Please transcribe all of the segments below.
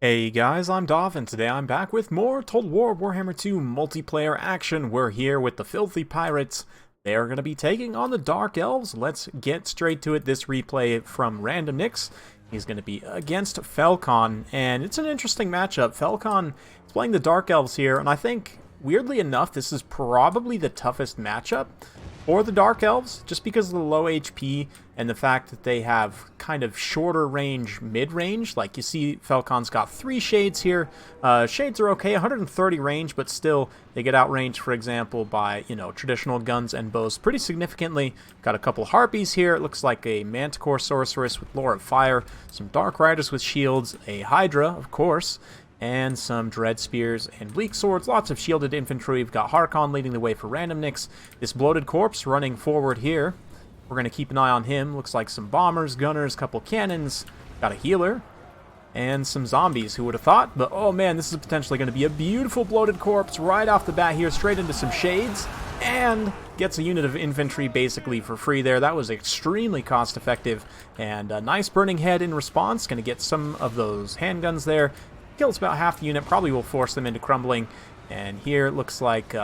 Hey guys, I'm Dov, and today I'm back with more Total War Warhammer 2 multiplayer action. We're here with the Filthy Pirates. They're going to be taking on the Dark Elves. Let's get straight to it. This replay from Random Nix. He's going to be against Falcon, and it's an interesting matchup. Falcon is playing the Dark Elves here, and I think, weirdly enough, this is probably the toughest matchup for the Dark Elves, just because of the low HP and the fact that they have kind of shorter range, mid-range. Like you see, Falcon's got 3 shades here. Shades are okay, 130 range, but still they get outranged, for example, by, traditional guns and bows pretty significantly. Got a couple Harpies here. It looks like a Manticore Sorceress with Lore of Fire, some Dark Riders with shields, a Hydra, of course, and some Dread Spears and Bleak Swords. Lots of shielded infantry. We've got Harkon leading the way for Random Nix. This Bloated Corpse running forward here. We're going to keep an eye on him. Looks like some bombers, gunners, couple cannons. Got a healer. And some zombies, who would have thought? But oh man, this is potentially going to be a beautiful Bloated Corpse right off the bat here, straight into some shades. And gets a unit of infantry basically for free there. That was extremely cost effective. And a nice Burning Head in response. Going to get some of those handguns there. Kills about half the unit, probably will force them into crumbling. And here it looks like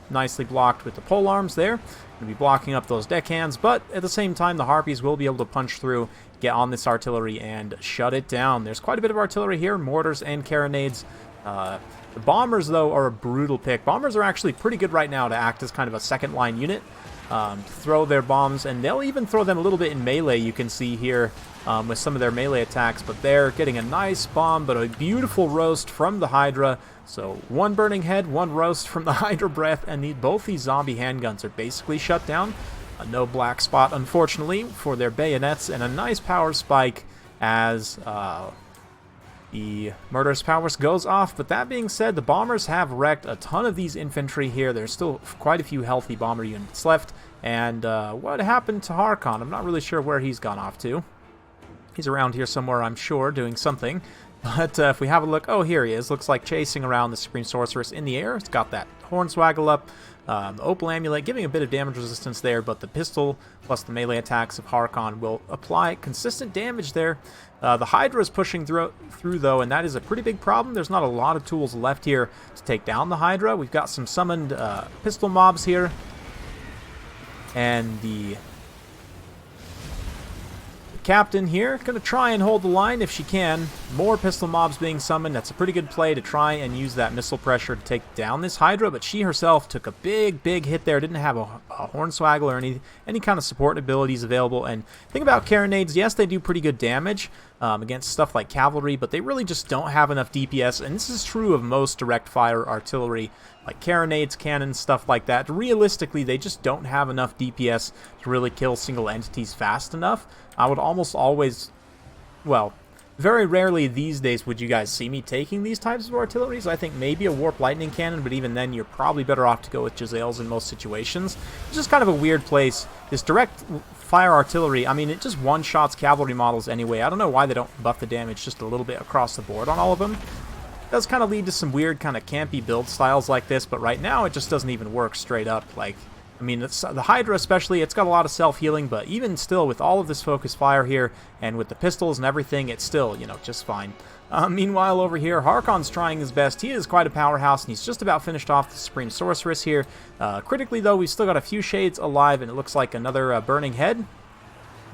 nicely blocked with the pole arms there. Going to be blocking up those deckhands, but at the same time the Harpies will be able to punch through, get on this artillery, and shut it down. There's quite a bit of artillery here, mortars and carronades. The bombers, though, are a brutal pick. Bombers are actually pretty good right now to act as kind of a second line unit. Throw their bombs, and they'll even throw them a little bit in melee, you can see here with some of their melee attacks, but they're getting a nice bomb, but a beautiful roast from the Hydra. So one Burning Head, one roast from the Hydra Breath, and both these zombie handguns are basically shut down. No black spot, unfortunately, for their bayonets, and a nice power spike as the Murderous Powers goes off. But that being said, the bombers have wrecked a ton of these infantry here. There's still quite a few healthy bomber units left. And what happened to Harkon? I'm not really sure where he's gone off to. He's around here somewhere, I'm sure, doing something. But if we have a look, oh, here he is. Looks like chasing around the Supreme Sorceress in the air. It's got that Hornswaggle up. The Opal Amulet giving a bit of damage resistance there, but the pistol plus the melee attacks of Harkon will apply consistent damage there. The Hydra is pushing through though, and that is a pretty big problem. There's not a lot of tools left here to take down the Hydra. We've got some summoned pistol mobs here, and the captain here going to try and hold the line if she can. More pistol mobs being summoned. That's a pretty good play to try and use that missile pressure to take down this Hydra, but she herself took a big hit there. Didn't have a Hornswaggle or any kind of support abilities available. And think about carronades, yes, they do pretty good damage against stuff like cavalry, but they really just don't have enough DPS, and this is true of most direct fire artillery like carronades, cannons, stuff like that. Realistically, they just don't have enough DPS to really kill single entities fast enough. I would almost always, well, very rarely these days would you guys see me taking these types of artilleries. I think maybe a Warp Lightning Cannon, but even then you're probably better off to go with Giselles in most situations. It's just kind of a weird place. This direct fire artillery, I mean, it just one-shots cavalry models anyway. I don't know why they don't buff the damage just a little bit across the board on all of them. It does kind of lead to some weird kind of campy build styles like this, but right now it just doesn't even work straight up. Like, I mean, the Hydra especially, it's got a lot of self-healing, but even still, with all of this focus fire here, and with the pistols and everything, it's still, just fine. Meanwhile, over here, Harkon's trying his best. He is quite a powerhouse, and he's just about finished off the Supreme Sorceress here. Critically, though, we've still got a few shades alive, and it looks like another Burning Head.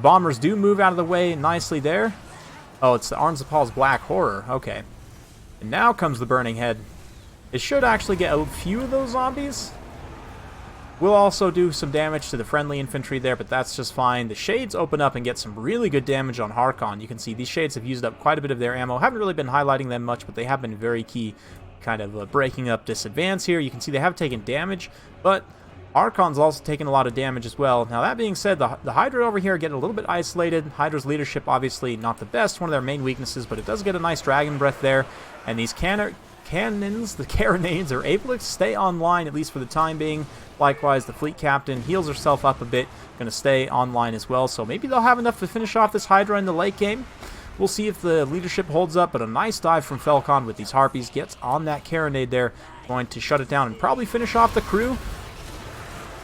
Bombers do move out of the way nicely there. Oh, it's the Arms of Paul's Black Horror. Okay. And now comes the Burning Head. It should actually get a few of those zombies. We'll also do some damage to the friendly infantry there, but that's just fine. The shades open up and get some really good damage on Harkon. You can see these shades have used up quite a bit of their ammo. Haven't really been highlighting them much, but they have been very key, kind of breaking up this advance here. You can see they have taken damage, but Harkon's also taken a lot of damage as well. Now, that being said, the Hydra over here get a little bit isolated. Hydra's leadership, obviously not the best, one of their main weaknesses, but it does get a nice Dragon Breath there. And these cannons, the carronades, are able to stay online, at least for the time being. Likewise, the fleet captain heals herself up a bit, going to stay online as well. So maybe they'll have enough to finish off this Hydra in the late game. We'll see if the leadership holds up, but a nice dive from Falcon with these Harpies gets on that carronade there, going to shut it down and probably finish off the crew.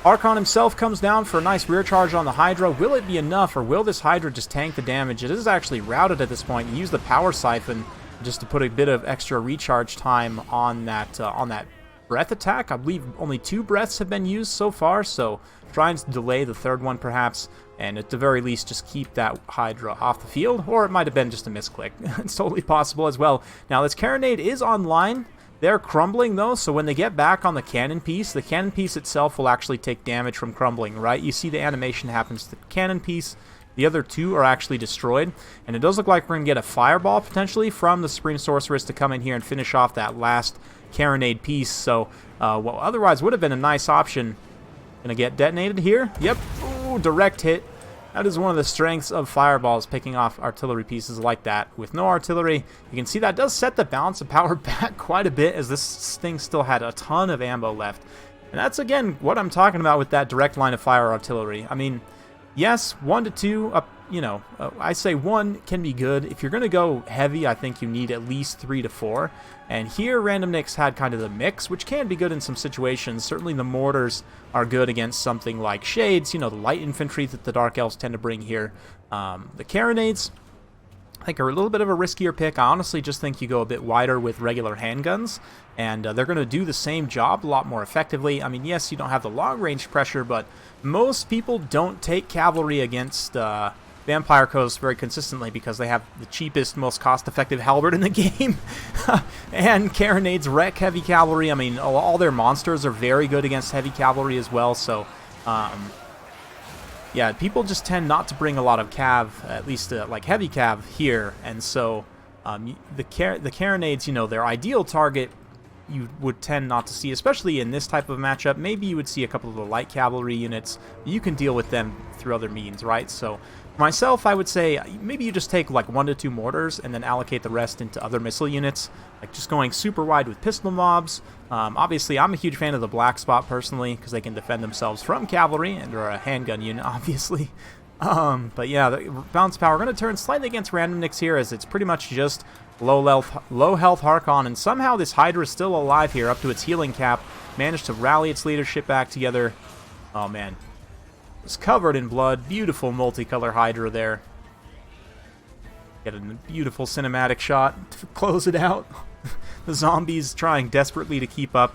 Harkon himself comes down for a nice rear charge on the Hydra. Will it be enough, or will this Hydra just tank the damage? It is actually routed at this point. He used the power siphon just to put a bit of extra recharge time on that breath attack. I believe only 2 breaths have been used so far, so trying to delay the third one perhaps, and at the very least just keep that Hydra off the field, or it might have been just a misclick. It's totally possible as well. Now this Carronade is online. They're crumbling though, so when they get back on the cannon piece itself will actually take damage from crumbling, right? You see the animation happens to the cannon piece. The other 2 are actually destroyed, and it does look like we're going to get a fireball potentially from the Supreme Sorceress to come in here and finish off that last Carronade piece. So what otherwise would have been a nice option, going to get detonated here. Yep, ooh, direct hit. That is one of the strengths of fireballs, picking off artillery pieces like that. With no artillery, you can see that does set the balance of power back quite a bit, as this thing still had a ton of ammo left. And that's, again, what I'm talking about with that direct line of fire artillery. I mean, yes, 1 to 2, I say 1 can be good. If you're going to go heavy, I think you need at least 3 to 4. And here, Random Nicks had kind of the mix, which can be good in some situations. Certainly the mortars are good against something like Shades, the light infantry that the Dark Elves tend to bring here. The Carronades, I think, are a little bit of a riskier pick. I honestly just think you go a bit wider with regular handguns, and they're going to do the same job a lot more effectively. I mean, yes, you don't have the long-range pressure, but most people don't take cavalry against Vampire Coast very consistently because they have the cheapest, most cost-effective halberd in the game. And Carronades wreck heavy cavalry. I mean, all their monsters are very good against heavy cavalry as well, so yeah, people just tend not to bring a lot of cav, at least like heavy cav here, and so the Carronades, their ideal target you would tend not to see, especially in this type of matchup. Maybe you would see a couple of the light cavalry units. You can deal with them through other means, right? So for myself, I would say maybe you just take like 1 to 2 mortars and then allocate the rest into other missile units, like just going super wide with pistol mobs. Obviously, I'm a huge fan of the black spot personally because they can defend themselves from cavalry and are a handgun unit, obviously. But yeah, the bounce power going to turn slightly against Random Nicks here, as it's pretty much just low health Harkon, and somehow this Hydra is still alive here up to its healing cap. Managed to rally its leadership back together. Oh man, it's covered in blood. Beautiful multicolor Hydra there. Get a beautiful cinematic shot to close it out. The zombies trying desperately to keep up,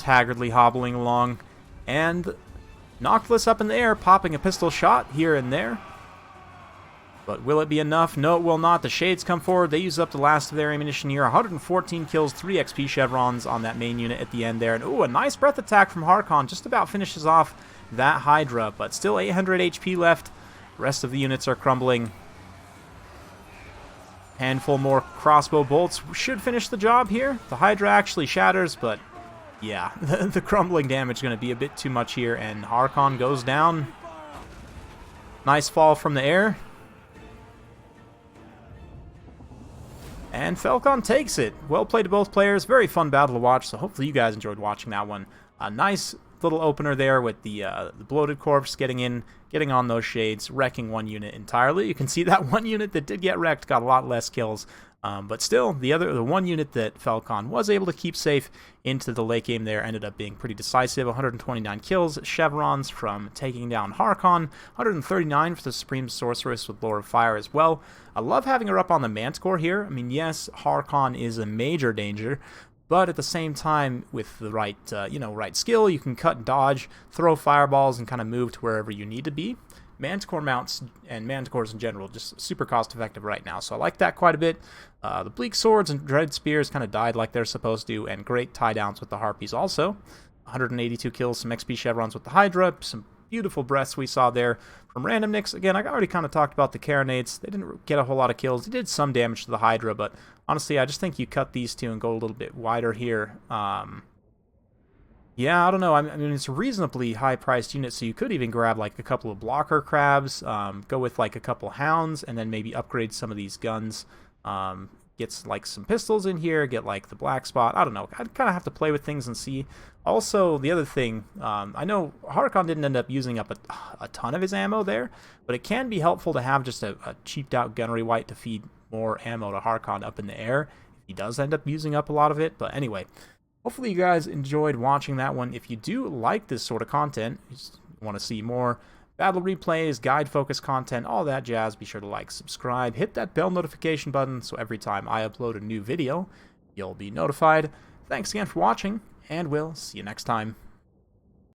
haggardly hobbling along, and Noctilus up in the air, popping a pistol shot here and there. But will it be enough? No, it will not. The Shades come forward. They use up the last of their ammunition here. 114 kills, 3 XP chevrons on that main unit at the end there. And ooh, a nice breath attack from Harkon. Just about finishes off that Hydra, but still 800 HP left. The rest of the units are crumbling. Handful more crossbow bolts should finish the job here. The Hydra actually shatters, but yeah, the crumbling damage is going to be a bit too much here, and Harkon goes down. Nice fall from the air. And Falcon takes it. Well played to both players. Very fun battle to watch, so hopefully you guys enjoyed watching that one. A nice little opener there with the bloated corpse getting on those Shades, wrecking one unit entirely. You can see that one unit that did get wrecked got a lot less kills. But still, the one unit that Falcon was able to keep safe into the late game there ended up being pretty decisive. 129 kills, chevrons from taking down Harkon, 139 for the Supreme Sorceress with Lore of Fire as well. I love having her up on the Manticore here. I mean, yes, Harkon is a major danger, but at the same time, with the right, right skill, you can cut and dodge, throw fireballs, and kind of move to wherever you need to be. Manticore mounts and Manticores in general just super cost effective right now, so I like that quite a bit. The Bleak Swords and Dread Spears kind of died like they're supposed to, and great tie downs with the Harpies also. 182 kills, some XP chevrons with the Hydra, some beautiful breaths we saw there from Random Nicks. Again, I already kind of talked about the Carronades. They didn't get a whole lot of kills. They did some damage to the Hydra, but honestly, I just think you cut these two and go a little bit wider here. Yeah, I don't know. I mean, it's a reasonably high-priced unit, so you could even grab like a couple of blocker crabs, go with like a couple hounds, and then maybe upgrade some of these guns. Get like some pistols in here, get like the black spot. I don't know. I'd kind of have to play with things and see. Also, the other thing, I know Harkon didn't end up using up a ton of his ammo there, but it can be helpful to have just a cheaped-out gunnery wight to feed more ammo to Harkon up in the air if he does end up using up a lot of it. But anyway, hopefully you guys enjoyed watching that one. If you do like this sort of content, you just want to see more battle replays, guide-focused content, all that jazz. Be sure to like, subscribe, hit that bell notification button so every time I upload a new video, you'll be notified. Thanks again for watching, and we'll see you next time.